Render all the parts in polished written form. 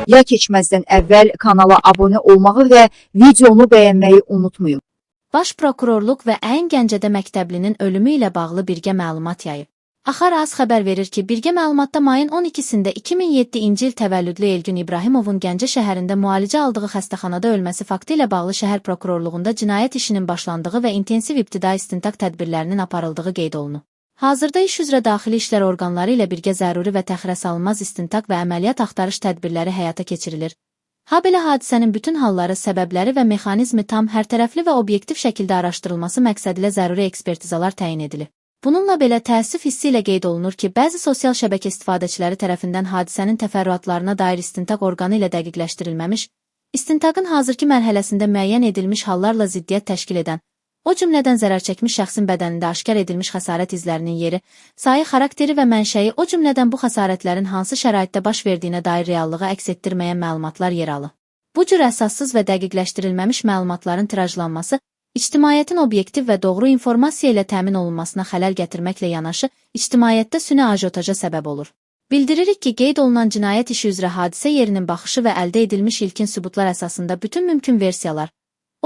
Ya keçməzdən əvvəl kanala abunə olmağı və videonu bəyənməyi unutmayın. Baş Prokurorluq və Əyin Gəncədə məktəblinin ölümü ilə bağlı birgə məlumat yayıb. Axar Az xəbər verir ki, birgə məlumatda mayın 12-sində 2007-ci il təvəllüdlü Elgün İbrahimovun Gəncə şəhərində müalicə aldığı xəstəxanada ölməsi faktı ilə bağlı şəhər prokurorluğunda cinayət işinin başlandığı və intensiv ibtidai istintaq tədbirlərinin aparıldığı qeyd olunub. Hazırda iş üzrə daxili işlər orqanları ilə birgə zəruri və təxirəsalınmaz istintaq və əməliyyat axtarış tədbirləri həyata keçirilir. Habelə hadisənin bütün halları, səbəbləri və mexanizmi tam, hərtərəfli və obyektiv şəkildə araşdırılması məqsədilə zəruri ekspertizalar təyin edilib. Bununla belə təəssüf hissi ilə qeyd olunur ki, bəzi sosial şəbəkə istifadəçiləri tərəfindən hadisənin təfərrüatlarına dair istintaq orqanı ilə dəqiqləşdirilməmiş, istintaqın hazırki mərhələsində müəyyən edilmiş hallarla ziddiyyət təşkil edən, o cümlədən zərər çəkmiş şəxsin bədənində aşkar edilmiş xəsarət izlərinin yeri, sayı, xarakteri və mənşəyi, o cümlədən bu xəsarətlərin hansı şəraitdə baş verdiyinə dair reallığı əks etdirməyən məlumatlar yer alır. Bu cür əsassız və dəqiqləşdirilməmiş məlumatların tirajlanması, ictimaiyyətin obyektiv və doğru informasiya ilə təmin olunmasına xələl gətirməklə yanaşı, ictimaiyyətdə süni ajotaja səbəb olur. Bildiririk ki, qeyd olunan cinayət işi üzrə hadisə yerinin baxışı və əldə edilmiş ilkin sübutlar əsasında bütün mümkün versiyalar,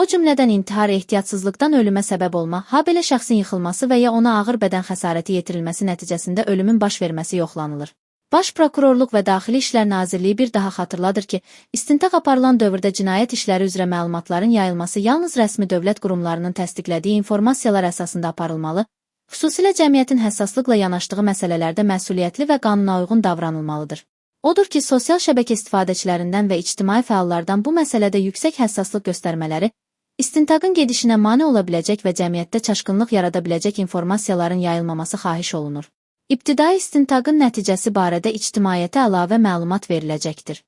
o cümlədən intihar, ehtiyatsızlıqdan ölümə səbəb olma, habelə şəxsin yıxılması və ya ona ağır bədən xəsarəti yetirilməsi nəticəsində ölümün baş verməsi yoxlanılır. Baş Prokurorluq və Daxili İşlər Nazirliyi bir daha xatırladır ki, istintaq aparılan dövrdə cinayət işləri üzrə məlumatların yayılması yalnız rəsmi dövlət qurumlarının təsdiqlədiyi informasiyalar əsasında aparılmalı, xüsusilə cəmiyyətin həssaslıqla yanaşdığı məsələlərdə məsuliyyətli və qanuna uyğun davranılmalıdır. Odur ki, sosial şəbəkə istifadəçilərindən və ictimai fəallardan bu məsələdə yüksək həssaslıq göstərmələri, istintaqın gedişinə mane ola biləcək və cəmiyyətdə çaşqınlıq yarada biləcək informasiyaların yayılmaması xahiş olunur. İbtidai istintaqın nəticəsi barədə ictimaiyyətə əlavə məlumat veriləcəkdir.